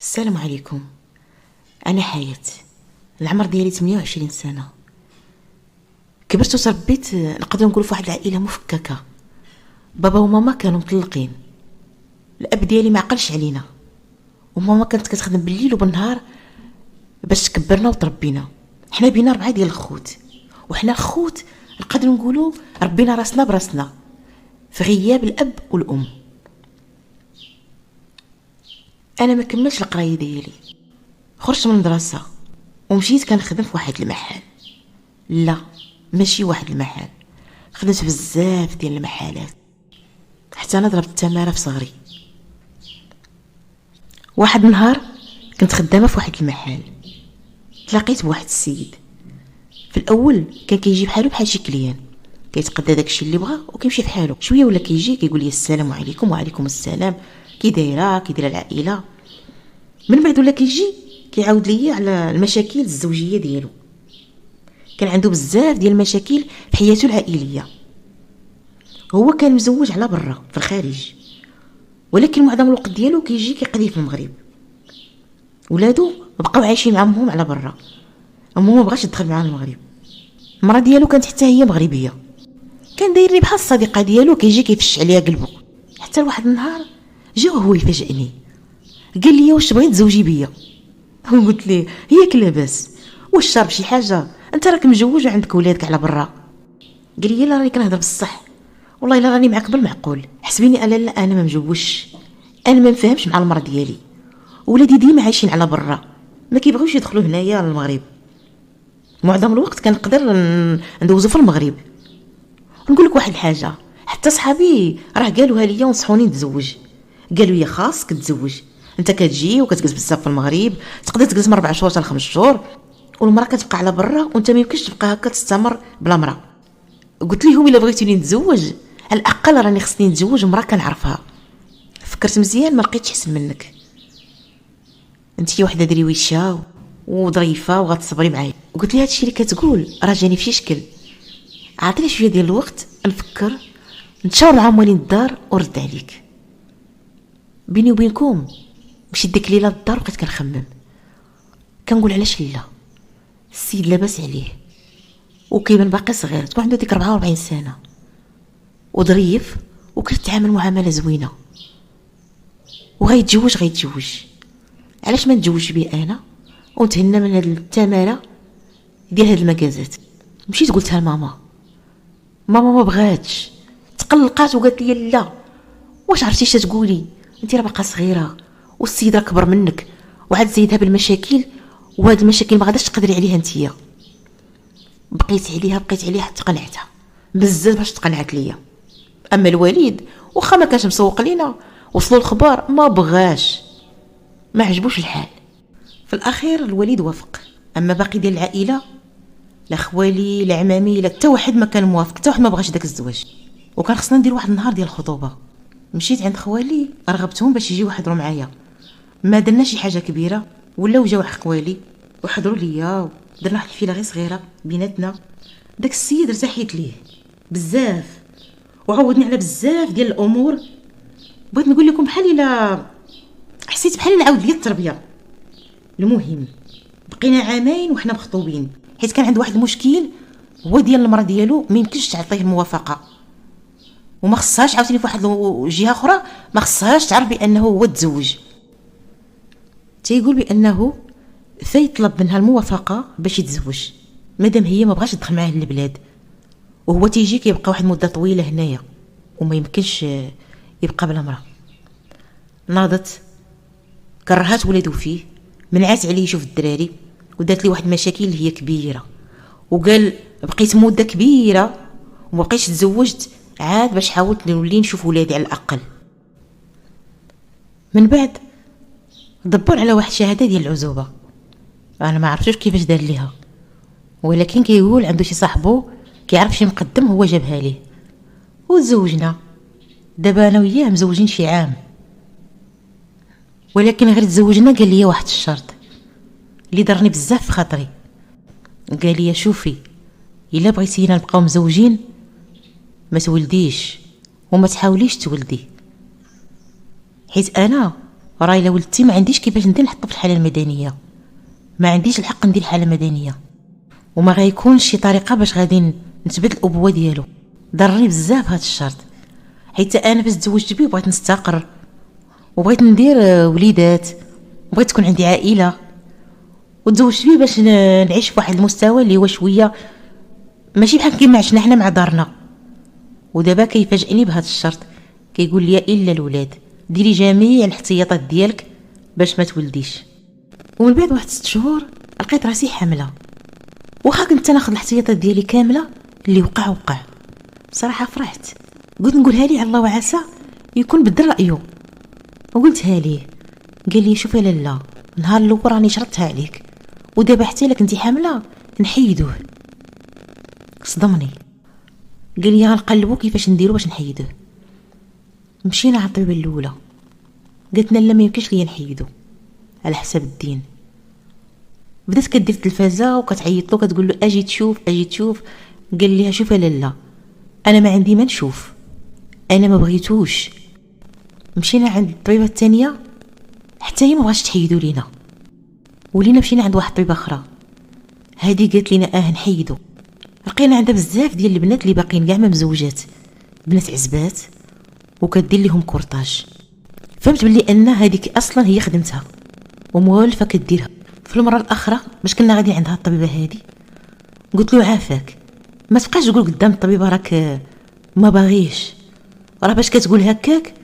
السلام عليكم. انا حياة، العمر ديالي 28 سنه. كبرت وتربيت نقدر نقول في واحد العائله مفككه. بابا وماما كانوا مطلقين. الاب ديالي ما عقلش علينا، وماما كانت كتخدم بالليل وبالنهار باش تكبرنا وتربينا. حنا بينا 4 ديال الخوت، وحنا الخوت نقدر نقولوا ربينا راسنا براسنا في غياب الاب والام. انا ما كملتش القرايه ديالي، خرجت من المدرسه ومشيت كنخدم في واحد المحل. لا، ماشي واحد المحل، خدمت بزاف ديال المحلات حتى انا ضربت التماره في صغري. واحد النهار كنت خدامه في واحد المحل، تلاقيت بواحد السيد. في الاول كان كيجي بحالو بحال شي كليان، كيتقدى داكشي اللي بغا وكيمشي بحالو. شويه ولا كيجي كيقول لي السلام عليكم. وعليكم السلام، كي دايره العائله. من بعد ولا كيجي كيعاود ليا على المشاكل الزوجيه ديالو. كان عنده بزاف ديال المشاكل في حياته العائليه. هو كان مزوج على برا في الخارج، ولكن معظم الوقت ديالو كيجي كيقضيه في المغرب. ولادو بقاو عايشين مع امهم على برا، امهم ما بغاش تدخل معاه المغرب. المراه ديالو كانت حتى هي مغربيه، كان داير لي بحال الصديقه ديالو، كيجي كيفش عليها قلبه. حتى لواحد النهار جا وهو يفاجئني، قال لي واش تبغي تزوجي بيا؟ قلت ليه ياك لاباس، واش شارب شي حاجه؟ انت راك مجوج وعندك ولادك على برا. قال لي لا راني كنهضر بصح، والله الا راني معاك بالمعقول. حسبيني انا ما مجوجش، انا ما نفهمش مع المرا ديالي. ولادي ديما عايشين على برا، ما كيبغيوش يدخلوا هنايا للمغرب. معظم الوقت كنقدر ندوزو في المغرب. نقول لك واحد الحاجه، حتى صحابي راه قالوها ليا ونصحوني نتزوج. قالوا لي خاصك تتزوج، انت كتجي وكتجلس بزاف في المغرب، تقدر تجلس من 4 شهور حتى 5 شهور، والمراه كتبقى على برا وانت ما يمكنش تبقى هكا تستمر بلا مراه. قلت لهم الا بغيتوني نتزوج على الاقل راني خصني نتزوج مراه كنعرفها. فكرت مزيان، ما لقيتش احسن منك. انت وحده دريويشه وظريفه وغتصبري معايا. قلت لها هادشي اللي كتقول راه جاني في شي شكل، عطيني شويه ديال الوقت نفكر، نتشاور مع موالين الدار ورد عليك. بيني وبينكم مشيت ديك الليله للدار وبقيت كنخمم، كنقول علاش لا. السيد لاباس عليه وكيبان باقي صغير، تكون عنده ديك 44 سنه، وظريف وكيتعامل معامله زوينه، غيتزوج. علاش ما نتزوجش بيه انا ونتهنى من هاد التماره ديال هاد المكازات؟ مشيت قلتها لماما. ماما ما بغاتش، تقلقات وقالت لي لا، واش عرفتي اش تقولي؟ انت راه باقا صغيره والسيد راه كبر منك، وعاد زيدها بالمشاكل، وهاد المشاكل ما غاداش تقدري عليها نتيا. بقيت عليها حتى قنعتها بزاف باش تقنعت ليا. اما الوالد واخا ما كانش مسوق لينا، وصلوا الخبر ما بغاش، ما عجبوش الحال. في الاخير الوالد وافق، اما باقي ديال العائله لا خوالي لا عمامي لا حتى واحد ما كان موافق، حتى واحد ما بغاش داك الزواج. وكان خصنا ندير واحد النهار ديال الخطوبه. مشيت عند خوالي رغبتهم باش يجيو يحضروا معايا. ما درنا شي حاجه كبيره، ولاو جاو خوالي وحضروا ليا، درنا واحد الحفله غير صغيره بيناتنا. داك السيد ارتحيت ليه بزاف وعودني على بزاف ديال الامور. بغيت نقول لكم بحال الا حسيت بحال نعاود ليا التربيه. المهم بقينا عامين وحنا مخطوبين، حيت كان عنده واحد المشكل، هو ديال المراه ديالو ما يمكنش تعطيه الموافقه، وما خصهاش عاوتاني في واحد الجهه اخرى ما خصهاش تعرف بانه هو تزوج. تيقول بانه فيطلب منها الموافقه باش يتزوج، مادام هي ما بغاش تدخل معاه للبلاد، وهو تيجي كيبقى واحد المده طويله هنايا وما يمكنش يبقى بلا مراه. ناضت كرهات ولادو فيه، منعات عليه يشوف الدراري، ودات لي واحد المشاكل اللي هي كبيره، وقال بقيت مده كبيره وما بقيتش تزوجت عاد باش حاولت نولي نشوف ولادي على الاقل. من بعد دبر على واحد شهاده ديال العزوبه، انا ما عرفتش كيفاش دار ليها، ولكن كيقول عنده شي صاحبو كيعرف شي مقدم هو جابها ليه وتزوجنا. دابا انا وياه مزوجين شي عام، ولكن غير تزوجنا قال لي واحد الشرط اللي ضرني بزاف في خاطري. قال لي شوفي، الا بغيتينا نبقاو مزوجين ما تولديش وما تحاوليش تولدي، حيت انا راي الا ولدتي ما عنديش كيفاش ندير نحطو في الحاله المدنيه، ما عنديش الحق ندير حاله مدنيه، وما غيكونش شي طريقه باش غادي نثبت الابوه ديالو. ضرني بزاف هذا الشرط، حيت انا فاش تزوجت بيه بغيت نستقر وبغيت ندير وليدات، بغيت تكون عندي عائله، وتزوجت بيه باش نعيش في واحد المستوى اللي هو شويه ماشي بحال كيما عشنا حنا مع دارنا. ودابا كيفاجئني بهذا الشرط، كيقول لي الا الولاد ديري جميع الاحتياطات ديالك باش ما تولديش. ومن بعد واحد 6 شهور لقيت راسي حامله، واخا كنت ناخذ الاحتياطات ديالي كامله، اللي وقع. صراحه فرحت، قلت نقولها لي على الله وعسى يكون بدل رايه، وقلتها ليه. قال لي شوف يا لاله، نهار الاول راني شرطتها عليك، ودابا حتى الا كنتي حامله نحيدوه. صدمني، قال لي غنقلبوا كيفاش نديرو باش نحيدوه. مشينا على الطبيبه الاولى، قالت لنا لا ما يمكنش ليا نحيدو على حساب الدين. بدات كدير التلفازه وكتعيط له كتقول له اجي تشوف اجي تشوف. قال ليها شوف لاله، انا ما عندي ما نشوف، انا ما بغيتوش. مشينا عند الطبيبه الثانيه حتى هي ما بغاتش تحيدو لينا، ولينا مشينا عند واحد الطبيبه اخرى، هذه قالت لنا نحيدو. لقينا عندها بزاف ديال البنات اللي باقيين كاع ما مزوجات، بنات عزبات، وكدير لهم كورطاج. فهمت بلي ان هذيك اصلا هي خدمتها ومولفه كديرها. في المره الاخرى باش كنا غادي عندها الطبيبه هذه، قلت له عافاك ما تبقاش تقول قدام الطبيبه راك ما باغيش، راه باش كتقول هكاك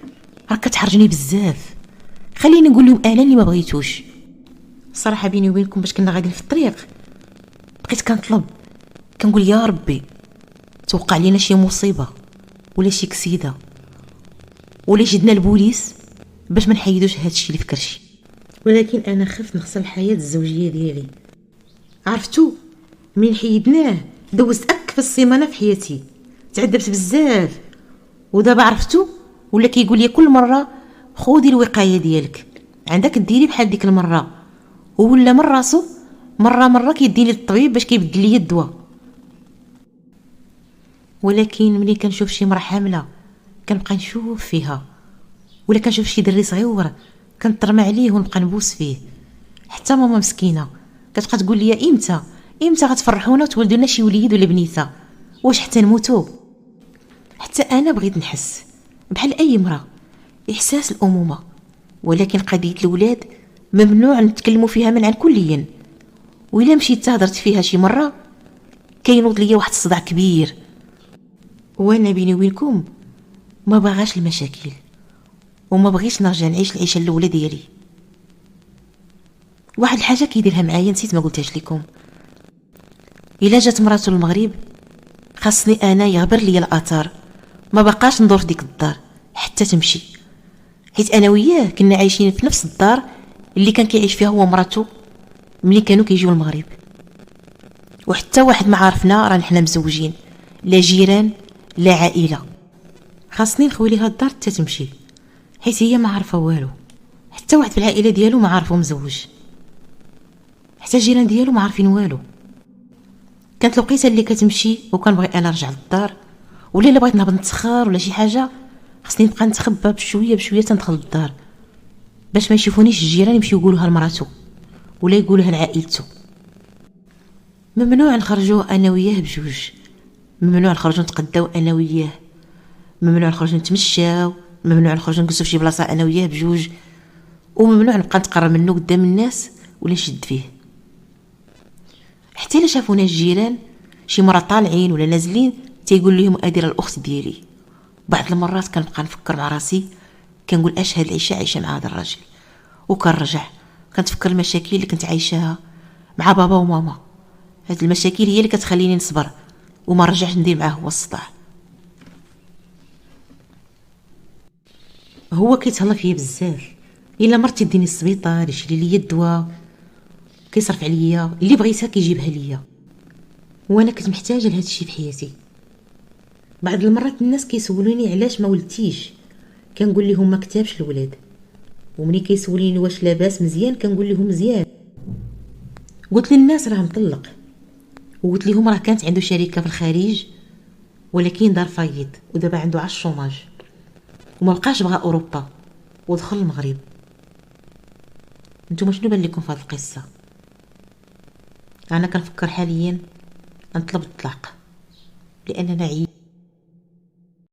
راك كتحرجني بزاف، خليني نقول لهم انا اللي ما بغيتوش. صراحه بيني وبينكم باش كنا غادي في الطريق بقيت كنطلب، كنقول يا ربي توقع لينا شي مصيبه ولا شي كسيده ولا جدنا البوليس باش ما نحيدوش هادشي اللي في كرشي. ولكن انا خفت نخسر الحياه الزوجيه ديالي. عرفتو من حيدناه دوزت اكف السيمانه في حياتي، تعذبت بزاف. ودابا عرفتو ولا كيقول لي كل مره خودي الوقايه ديالك، عندك ديري بحال ديك المره. ولا من راسو مره كيديني للطبيب باش كيبدل لي الدواء. ولكن ملي كنشوف شي مرا حامله كنبقى نشوف فيها، ولا كنشوف شي دري صغيور كنطرمع عليه ونبقى نبوس فيه. حتى ماما مسكينه كتبقى تقول لي امتى غتفرحونا وتولدوا لنا شي وليد ولا بنيته، واش حتى نموتوا؟ حتى انا بغيت نحس بحال اي مراه احساس الامومه، ولكن قضيه الولاد ممنوع نتكلموا فيها منعا كليا. وإلا مشيت هضرت فيها شي مره كينوض ليا واحد الصداع كبير، وانا بيني وبينكم ما باغاش المشاكل وما بغيتش نرجع نعيش العيشه الاولى ديالي. واحد الحاجه كيديرها معايا نسيت ما قلتهاش لكم، الا جات مراتو المغرب خاصني انا يغبر ليا الاثار، ما بقاش ندور في ديك الدار حتى تمشي، حيت انا وياه كنا عايشين في نفس الدار اللي كان كيعيش فيها هو مراتو ملي كانوا كيجيو المغرب. وحتى واحد ما عارفنا راه حنا مزوجين، لا جيران لا عائله. خاصني نخوي ليها الدار حتى تمشي، حيت هي ما عارفه والو، حتى واحد في العائله ديالو ما عارفه مزوج، حتى الجيران ديالو ما عارفين والو. كانت الوقيته اللي كتمشي وكنبغي انا نرجع للدار، ولا الا بغيت نهبط نتسخر ولا شي حاجه خاصني نبقى نتخبى بشويه تندخل للدار باش ما يشوفونيش الجيران يمشيو يقولوها لمراتو ولا يقولوها لعائلته. ممنوع نخرجوا انا وياه بجوج، ممنوع نخرجوا نتقداو انا وياه، ممنوع نخرجوا نتمشاو، ممنوع نخرجوا نجلسوا في شي بلاصه انا وياه بجوج، وممنوع نبقى نتقرب منه قدام الناس ولا نشد فيه. حتى الا شافونا الجيران شي مره طالعين ولا نازلين تيقول لهم ادير الاخت ديالي. بعض المرات كنبقى نفكر مع راسي كنقول اش هاد العيشه عايشه مع هذا الراجل، وكنرجع كنتفكر المشاكل اللي كنت عايشاها مع بابا وماما. هاد المشاكل هي اللي كتخليني نصبر وما نرجعش ندير معاه هو الصداع. هو كيتهلا فيا بزاف، الا مرت يديني السبيطار يشري لي الدواء، كيصرف عليا اللي بغيتها كيجيبها ليا، وانا كنت محتاجه لهذا الشيء في حياتي. بعض المرات الناس كيسولوني علاش ما ولدتيش، كنقول لهم ما كتابش الولاد، ومني كيسوليني واش لاباس مزيان كنقول لهم مزيان. قلت للناس راه مطلق، وقلت لهم راه كانت عنده شركه في الخارج ولكن دار فايض ودابا عنده 10 الشوماج وما بقاش بغى اوروبا ودخل المغرب. نتوما شنو بان لكم في هذه القصه؟ انا كنفكر حاليا نطلب الطلاق لاننا عييت.